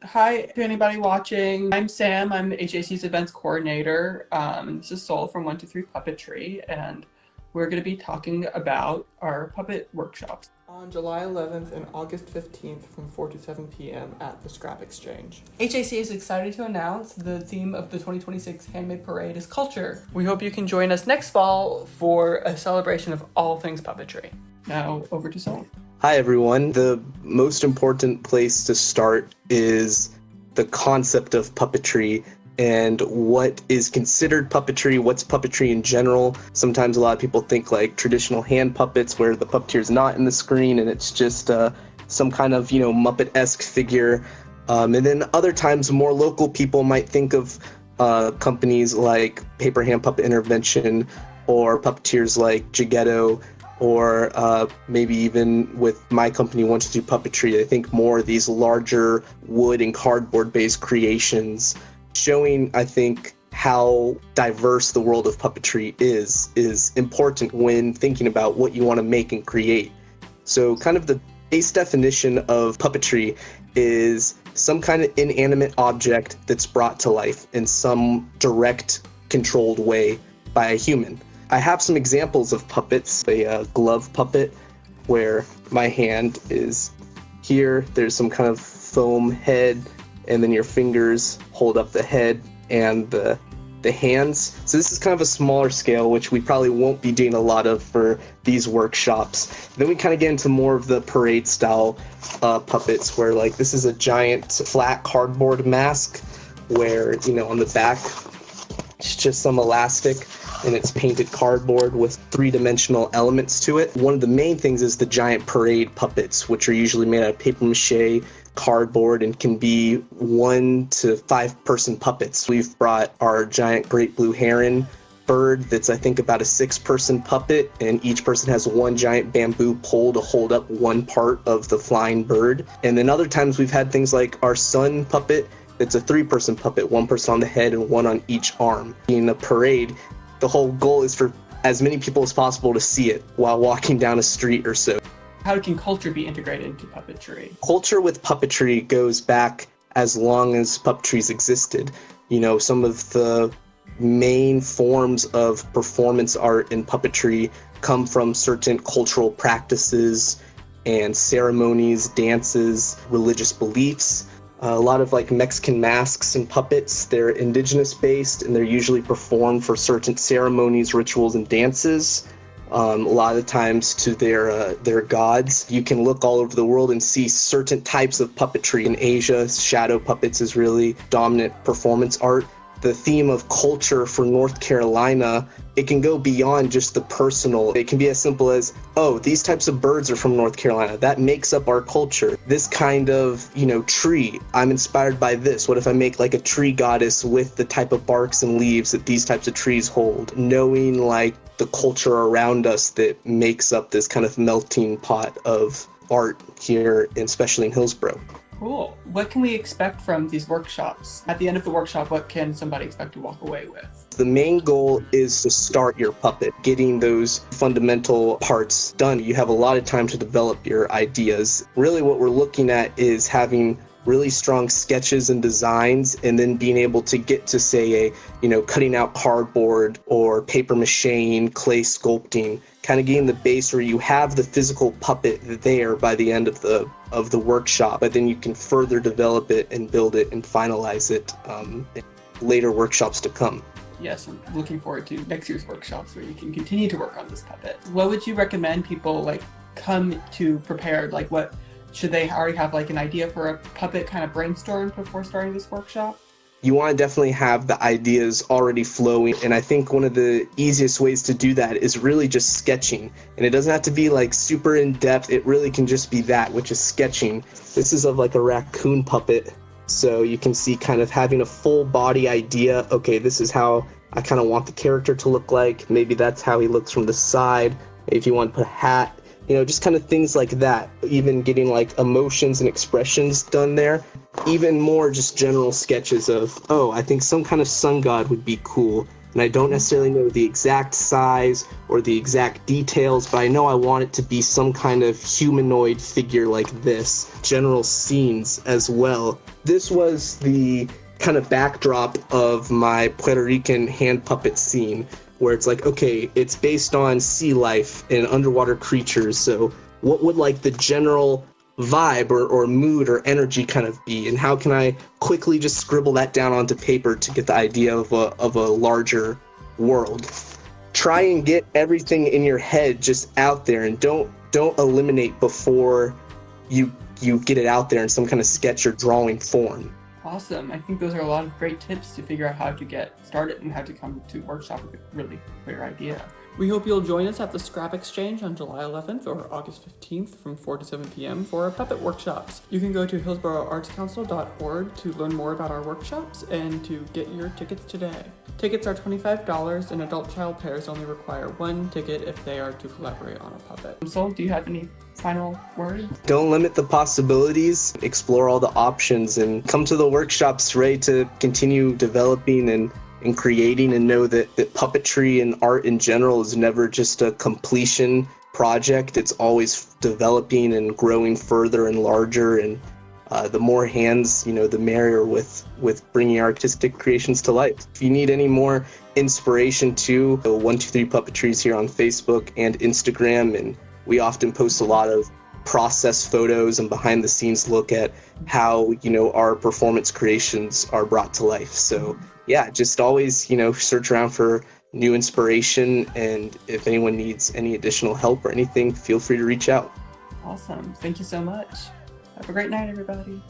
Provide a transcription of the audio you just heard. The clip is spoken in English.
Hi to anybody watching. I'm Sam. I'm HAC's events coordinator. And this is Sol from 123 Puppetry, and we're going to be talking about our puppet workshops on July 11th and August 15th from 4 to 7 p.m. at the Scrap Exchange. HAC is excited to announce the theme of the 2026 Handmade Parade is culture. We hope you can join us next fall for a celebration of all things puppetry. Now, over to Sol. Hi, everyone. The most important place to start is the concept of puppetry and what is considered puppetry, what's puppetry in general. Sometimes a lot of people think like traditional hand puppets where the puppeteer is not in the screen and it's just some kind of, Muppet-esque figure. And then other times more local people might think of companies like Paper Hand Puppet Intervention or puppeteers like Jiggetto, or maybe even with my company, 123 Puppetry. I think more of these larger wood and cardboard-based creations showing, I think, how diverse the world of puppetry is important when thinking about what you want to make and create. So kind of the base definition of puppetry is some kind of inanimate object that's brought to life in some direct, controlled way by a human. I have some examples of puppets, a glove puppet where my hand is here, there's some kind of foam head, and then your fingers hold up the head and the hands. So this is kind of a smaller scale, which we probably won't be doing a lot of for these workshops. Then we kind of get into more of the parade style puppets where like this is a giant flat cardboard mask where, on the back it's just some elastic and it's painted cardboard with three-dimensional elements to it. One of the main things is the giant parade puppets, which are usually made out of papier-mâché, cardboard, and can be 1 to 5 person puppets. We've brought our giant great blue heron bird that's I think about a 6-person puppet, and each person has one giant bamboo pole to hold up one part of the flying bird. And then other times we've had things like our sun puppet that's a 3-person puppet, 1 person on the head and 1 on each arm. In a parade, the whole goal is for as many people as possible to see it while walking down a street or so. How can culture be integrated into puppetry? Culture with puppetry goes back as long as puppetry's existed. Some of the main forms of performance art in puppetry come from certain cultural practices and ceremonies, dances, religious beliefs. A lot of like Mexican masks and puppets, they're indigenous based and they're usually performed for certain ceremonies, rituals, and dances. A lot of times to their gods. You can look all over the world and see certain types of puppetry. In Asia, shadow puppets is really dominant performance art. The theme of culture for North Carolina, it can go beyond just the personal. It can be as simple as, oh, these types of birds are from North Carolina. That makes up our culture. This kind of, tree, I'm inspired by this. What if I make like a tree goddess with the type of barks and leaves that these types of trees hold? Knowing like the culture around us that makes up this kind of melting pot of art here, especially in Hillsborough. Cool. What can we expect from these workshops? At the end of the workshop, what can somebody expect to walk away with? The main goal is to start your puppet, getting those fundamental parts done. You have a lot of time to develop your ideas. Really what we're looking at is having really strong sketches and designs, and then being able to get to say cutting out cardboard or paper mache, clay sculpting, kind of getting the base where you have the physical puppet there by the end of the workshop, but then you can further develop it and build it and finalize it in later workshops to come. Yes, I'm looking forward to next year's workshops where you can continue to work on this puppet. What would you recommend people come to prepared? What should they already have an idea for a puppet kind of brainstorm before starting this workshop? You want to definitely have the ideas already flowing, and I think one of the easiest ways to do that is really just sketching. And it doesn't have to be super in depth, it really can just be that, which is sketching. This is of a raccoon puppet, so you can see kind of having a full body idea. Okay, this is how I kind of want the character to look like. Maybe that's how he looks from the side. If you want to put a hat, just kind of things like that. Even getting emotions and expressions done there. Even more just general sketches of, oh, I think some kind of sun god would be cool. and I don't necessarily know the exact size or the exact details, but I know I want it to be some kind of humanoid figure like this. General scenes as well. This was the kind of backdrop of my Puerto Rican hand puppet scene, where it's like, okay, it's based on sea life and underwater creatures, so what would like the general vibe or mood or energy kind of be, and how can I quickly just scribble that down onto paper to get the idea of a larger world. Try and get everything in your head just out there, and don't eliminate before you get it out there in some kind of sketch or drawing form. Awesome. I think those are a lot of great tips to figure out how to get started and how to come to workshop with a really clear idea. We hope you'll join us at the Scrap Exchange on July 11th or August 15th from 4 to 7 p.m. for our puppet workshops. You can go to hillsboroartscouncil.org to learn more about our workshops and to get your tickets today. Tickets are $25, and adult-child pairs only require one ticket if they are to collaborate on a puppet. So, do you have any final words? Don't limit the possibilities, explore all the options, and come to the workshops ready to continue developing and creating, and know that puppetry and art in general is never just a completion project. It's always developing and growing further and larger, and the more hands, the merrier with bringing artistic creations to life. If you need any more inspiration too, 123 Puppetry is here on Facebook and Instagram, and we often post a lot of process photos and behind the scenes look at how our performance creations are brought to life. So yeah, just always search around for new inspiration, and if anyone needs any additional help or anything, feel free to reach out. Awesome. Thank you so much. Have a great night, everybody.